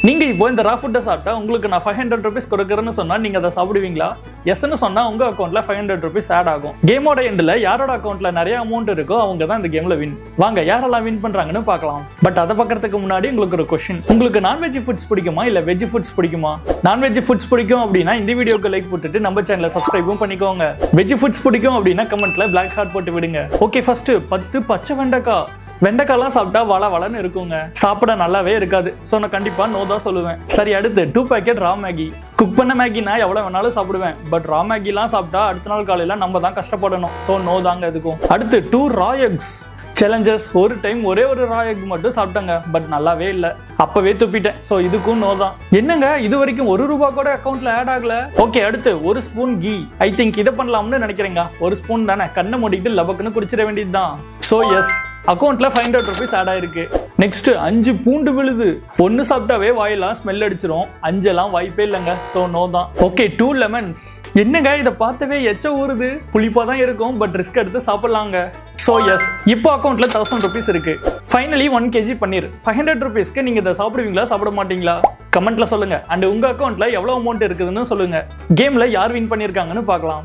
நீங்க இப்போ இந்த ரா ஃபுட்டை சாப்பிட்டா உங்களுக்கு நான் 500 rupees கொடுக்குறேன்னு சொன்னா நீங்க அதை சாப்பிடுவீங்களா? எஸ்ன்னு சொன்னா உங்க அக்கௌண்ட்ல 500 rupees ஆட் ஆகும். கேமோட எண்ட்ல யாரோட அக்கௌண்ட்ல நிறைய அமௌண்ட் இருக்கோ அவங்க தான் இந்த கேம்ல வின். வாங்க யாரெல்லாம் வின் பண்றாங்கன்னு பார்க்கலாம். பட் அதை பார்க்கறதுக்கு முன்னாடி உங்களுக்கு ஒரு கொஸ்டின். உங்களுக்கு நான்வெஜ் ஃபுட்ஸ் பிடிக்குமா இல்ல வெஜ் ஃபுட்ஸ் பிடிக்குமா? நான்வெஜ் ஃபுட்ஸ் பிடிக்கும் அப்படின்னா இந்த வீடியோக்கு லைக் போட்டுட்டு நம்ம சேனலை சப்ஸ்கிரைபும் பண்ணிக்கோங்க. வெஜ் ஃபுட்ஸ் பிடிக்கும் அப்படின்னா கமெண்ட்ல பிளாக் ஹார்ட் போட்டு விடுங்க. ஓகே, ஃபர்ஸ்ட் 10 பச்சை வெண்டைக்காய். வெண்டைக்காய்லாம் சாப்பிட்டா வளன்னு இருக்குங்க, சாப்பிட நல்லாவே இருக்காது. ஸோ நான் கண்டிப்பா நோ தான் சொல்லுவேன். சரி, அடுத்து 2 பேக்கெட் ரா மேகி. குக் பண்ண மேகி நான் எவ்வளவு வேணாலும் சாப்பிடுவேன். பட் ரா மேகிலாம் சாப்பிட்டா அடுத்த நாள் காலையில நம்ம தான் கஷ்டப்படணும். ஸோ நோ தாங்க இதுக்கும். அடுத்து 2 ரா எக்ஸ். சேலஞ்சஸ் ஒரு டைம் ஒரே ஒரு ரா எக் மட்டும் சாப்பிட்டாங்க, பட் நல்லாவே இல்லை, அப்பவே துப்பிட்டேன். ஸோ இதுக்கும் நோ தான். என்னங்க இது வரைக்கும் ₹1 கூட அக்கௌண்ட்ல ஆட் ஆகல? ஓகே, அடுத்து 1 ஸ்பூன் கீ. ஐ திங்க் இதை பண்ணலாம்னு நினைக்கிறேங்க. 1 ஸ்பூன் தானே, கண்ணை மூடிட்டு லபக்குன்னு குடிச்சிட வேண்டியதுதான். ஸோ எஸ், அக்கௌண்ட்ல 500 rupees ஆட் ஆயிருக்கு. நெக்ஸ்ட் 5 பூண்டு விழுது. 1 சாப்பிட்டாவே வாயெல்லாம் ஸ்மெல் அடிச்சிரும், 5 எல்லாம் வாய்ப்பே இல்லைங்க. ஸோ நோ தான். Okay, 2 lemons. என்னங்க இதை பார்த்தவே எச்ச ஊறுது, புளிப்பா தான் இருக்கும், பட் ரிஸ்க் எடுத்து சாப்பிடலாங்க. ஸோ எஸ், இப்போ அக்கௌண்ட்ல 1000 rupees இருக்கு. ஃபைனலி 1 kg பன்னீர். 500 rupeesக்கு நீங்க இதை சாப்பிடுவீங்களா சாப்பிட மாட்டீங்களா? கமெண்ட்ல சொல்லுங்க. அண்ட் உங்க அக்கௌண்ட்ல எவ்வளவு அமௌண்ட் இருக்குதுன்னு சொல்லுங்க. கேம்ல யார் வின் பண்ணிருக்காங்கன்னு பார்க்கலாம்.